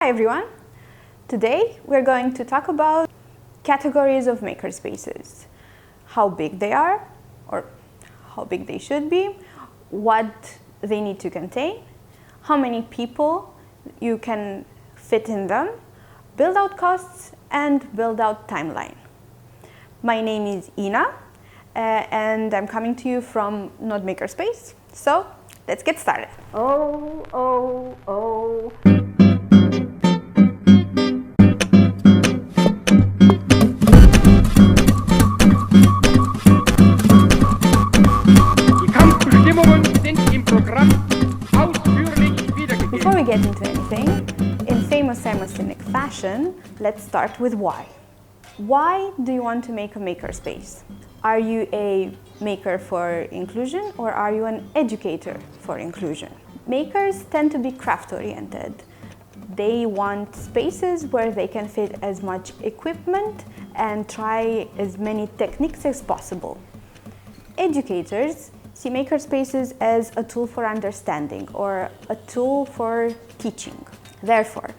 Hi everyone! Today we're going to talk about categories of makerspaces, how big they are or how big they should be, what they need to contain, how many people you can fit in them, build-out costs and build-out timeline. My name is Ina and I'm coming to you from Node Makerspace, so let's get started. Before we get into anything, in famous Simon Sinek fashion, let's start with why. Why do you want to make a makerspace? Are you a maker for inclusion or are you an educator for inclusion? Makers tend to be craft-oriented. They want spaces where they can fit as much equipment and try as many techniques as possible. Educators see makerspaces as a tool for understanding or a tool for teaching. Therefore,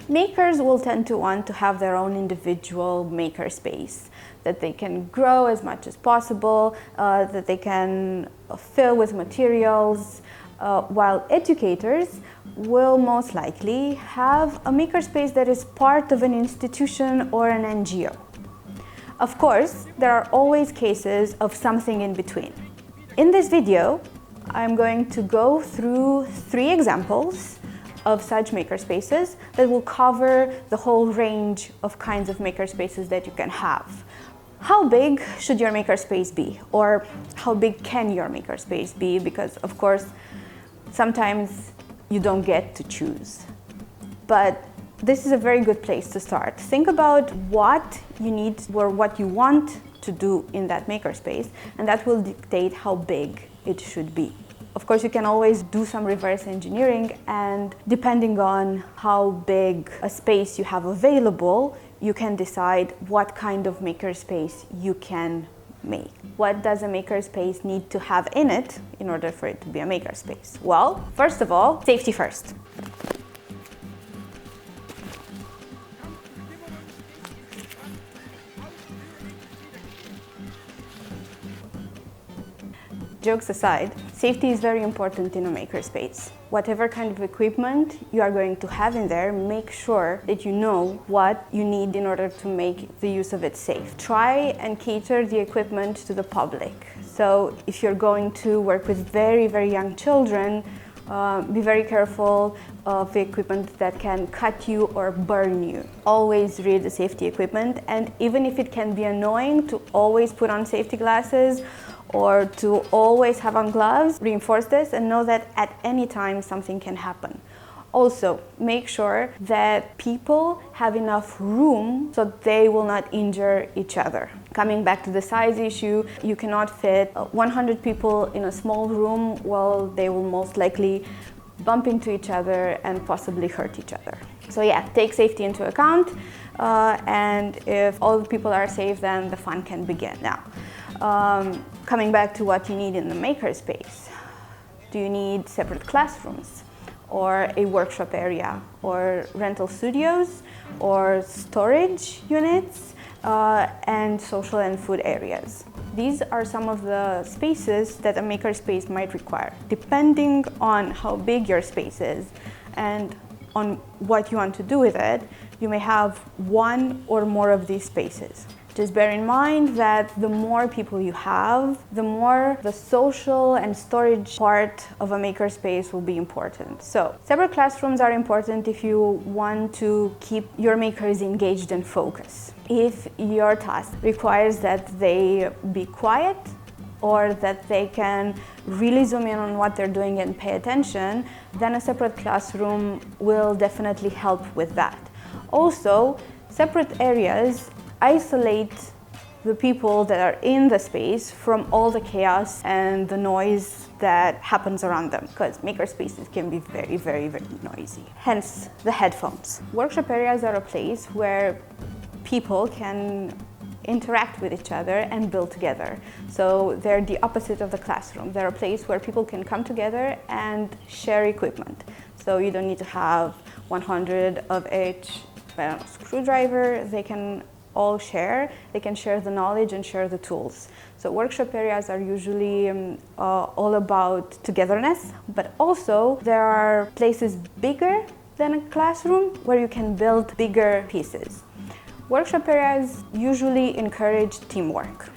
makers will tend to want to have their own individual makerspace that they can grow as much as possible, that they can fill with materials, while educators will most likely have a makerspace that is part of an institution or an NGO. Of course, there are always cases of something in between. In this video, I'm going to go through 3 examples of such makerspaces that will cover the whole range of kinds of makerspaces that you can have. How big should your makerspace be? Or how big can your makerspace be? Because of course, sometimes you don't get to choose. But this is a very good place to start. Think about what you need or what you want to do in that makerspace, and that will dictate how big it should be. Of course, you can always do some reverse engineering, and depending on how big a space you have available, you can decide what kind of makerspace you can make. What does a makerspace need to have in it in order for it to be a makerspace? Well, first of all, safety first. Jokes aside, safety is very important in a makerspace. Whatever kind of equipment you are going to have in there, make sure that you know what you need in order to make the use of it safe. Try and cater the equipment to the public. So if you're going to work with very, very young children, be very careful of the equipment that can cut you or burn you. Always read the safety equipment, and even if it can be annoying to always put on safety glasses or to always have on gloves, reinforce this and know that at any time something can happen. Also, make sure that people have enough room so they will not injure each other. Coming back to the size issue, you cannot fit 100 people in a small room. Well, they will most likely bump into each other and possibly hurt each other. So yeah, take safety into account, and if all the people are safe, then the fun can begin. Now, coming back to what you need in the makerspace. Do you need separate classrooms, or a workshop area, or rental studios, or storage units, and social and food areas? These are some of the spaces that a makerspace might require. Depending on how big your space is and on what you want to do with it, you may have one or more of these spaces. Just bear in mind that the more people you have, the more the social and storage part of a makerspace will be important. So, separate classrooms are important if you want to keep your makers engaged and focused. If your task requires that they be quiet or that they can really zoom in on what they're doing and pay attention, then a separate classroom will definitely help with that. Also, separate areas isolate the people that are in the space from all the chaos and the noise that happens around them, because makerspaces can be very, very, very noisy. Hence, the headphones. Workshop areas are a place where people can interact with each other and build together. So they're the opposite of the classroom. They're a place where people can come together and share equipment. So you don't need to have 100 of each screwdriver. They can all share. They can share the knowledge and share the tools. So workshop areas are usually all about togetherness, but also there are places bigger than a classroom where you can build bigger pieces. Workshop areas usually encourage teamwork.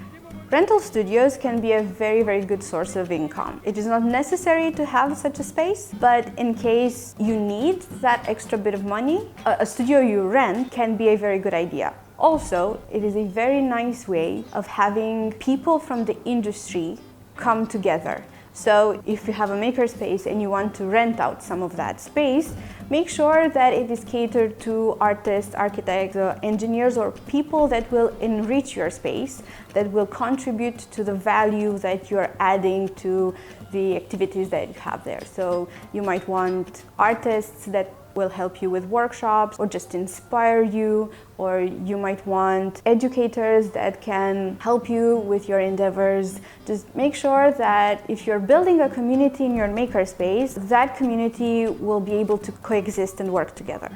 Rental studios can be a very, very good source of income. It is not necessary to have such a space, but in case you need that extra bit of money, a studio you rent can be a very good idea. Also, it is a very nice way of having people from the industry come together. So if you have a makerspace and you want to rent out some of that space, make sure that it is catered to artists, architects, engineers, or people that will enrich your space, that will contribute to the value that you're adding to the activities that you have there. So you might want artists that will help you with workshops or just inspire you, or you might want educators that can help you with your endeavors. Just make sure that if you're building a community in your makerspace, that community will be able to coexist and work together.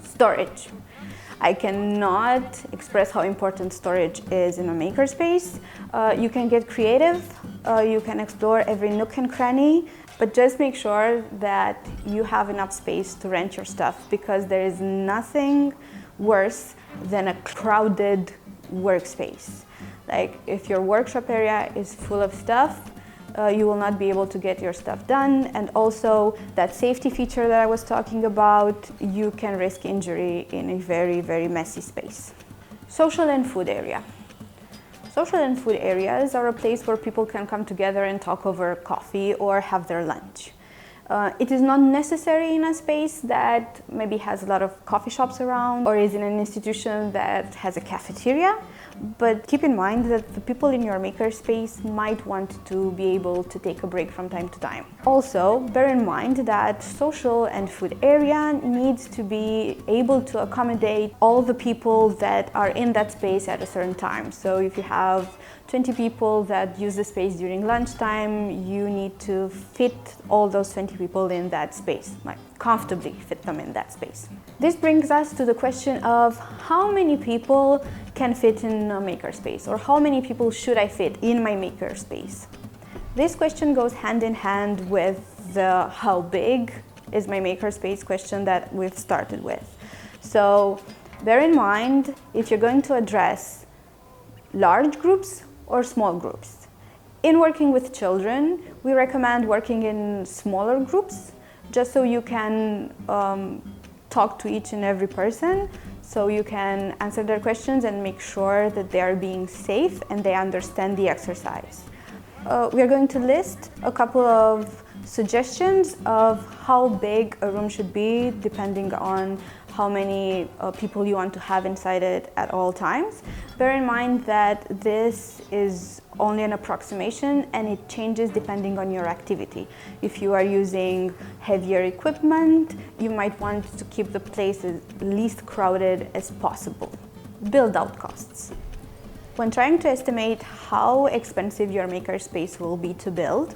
Storage. I cannot express how important storage is in a makerspace. You can get creative, you can explore every nook and cranny, but just make sure that you have enough space to rent your stuff, because there is nothing worse than a crowded workspace. Like if your workshop area is full of stuff, you will not be able to get your stuff done. And also that safety feature that I was talking about, you can risk injury in a very, very messy space. Social and food area. Social and food areas are a place where people can come together and talk over coffee or have their lunch. It is not necessary in a space that maybe has a lot of coffee shops around or is in an institution that has a cafeteria, but keep in mind that the people in your makerspace might want to be able to take a break from time to time. Also, bear in mind that social and food area needs to be able to accommodate all the people that are in that space at a certain time. So if you have 20 people that use the space during lunchtime, you need to fit all those 20 people in that space, like comfortably fit them in that space. This brings us to the question of how many people can fit in a makerspace, or how many people should I fit in my makerspace? This question goes hand in hand with the how big is my makerspace question that we've started with. So bear in mind, if you're going to address large groups or small groups. In working with children, we recommend working in smaller groups, just so you can talk to each and every person, so you can answer their questions and make sure that they are being safe and they understand the exercise. We are going to list a couple of suggestions of how big a room should be, depending on how many people you want to have inside it at all times. Bear in mind that this is only an approximation and it changes depending on your activity. If you are using heavier equipment, you might want to keep the place as least crowded as possible. Build-out costs. When trying to estimate how expensive your makerspace will be to build,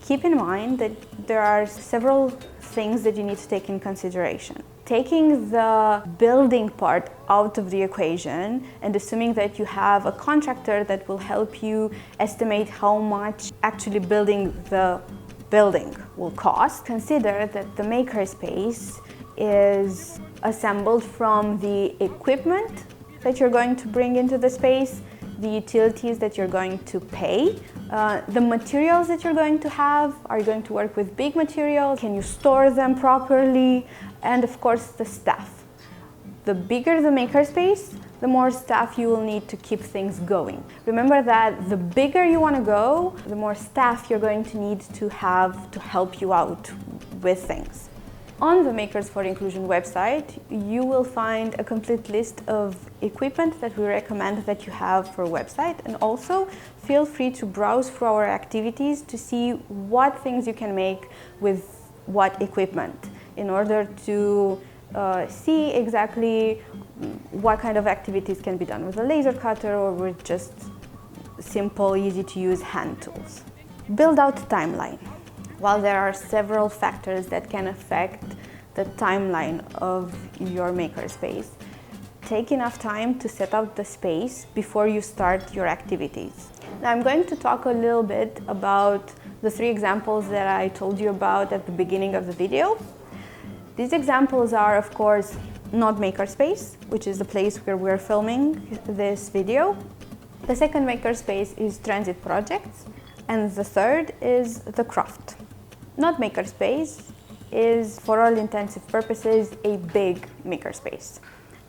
keep in mind that there are several things that you need to take in consideration. Taking the building part out of the equation and assuming that you have a contractor that will help you estimate how much actually building the building will cost, consider that the makerspace is assembled from the equipment that you're going to bring into the space, the utilities that you're going to pay, the materials that you're going to have. Are you going to work with big materials? Can you store them properly? And of course, the staff. The bigger the makerspace, the more staff you will need to keep things going. Remember that the bigger you want to go, the more staff you're going to need to have to help you out with things. On the Makers for Inclusion website, you will find a complete list of equipment that we recommend that you have for a website, and also feel free to browse through our activities to see what things you can make with what equipment in order to see exactly what kind of activities can be done with a laser cutter or with just simple, easy to use hand tools. Build out timeline. While there are several factors that can affect the timeline of your makerspace, take enough time to set up the space before you start your activities. Now I'm going to talk a little bit about the 3 examples that I told you about at the beginning of the video. These examples are, of course, not Makerspace, which is the place where we're filming this video. The second makerspace is Transit Projects, and the third is the Craft. Not Makerspace is, for all intensive purposes, a big makerspace.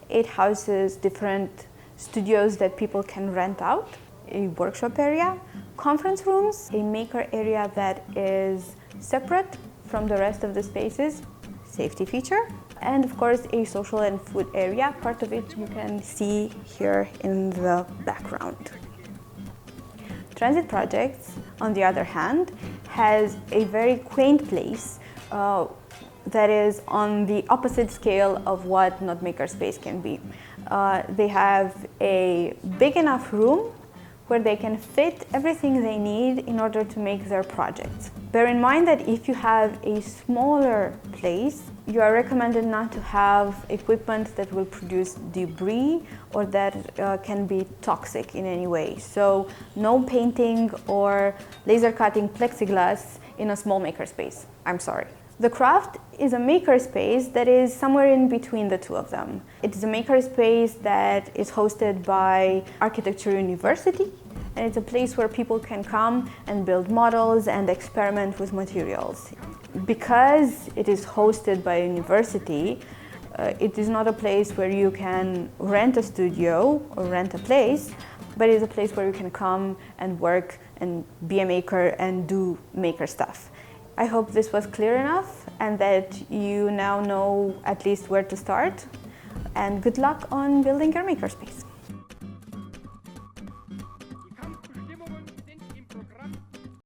It houses different studios that people can rent out, a workshop area, conference rooms, a maker area that is separate from the rest of the spaces, safety feature, and of course a social and food area. Part of it you can see here in the background. Transit Projects, on the other hand, has a very quaint place that is on the opposite scale of what Not Makerspace can be. They have a big enough room where they can fit everything they need in order to make their projects. Bear in mind that if you have a smaller place, you are recommended not to have equipment that will produce debris or that can be toxic in any way. So no painting or laser cutting plexiglass in a small makerspace. I'm sorry. The Craft is a makerspace that is somewhere in between the two of them. It is a makerspace that is hosted by Architecture University, and it's a place where people can come and build models and experiment with materials. Because it is hosted by a university, it is not a place where you can rent a studio or rent a place, but it is a place where you can come and work and be a maker and do maker stuff. I hope this was clear enough and that you now know at least where to start. And good luck on building your makerspace.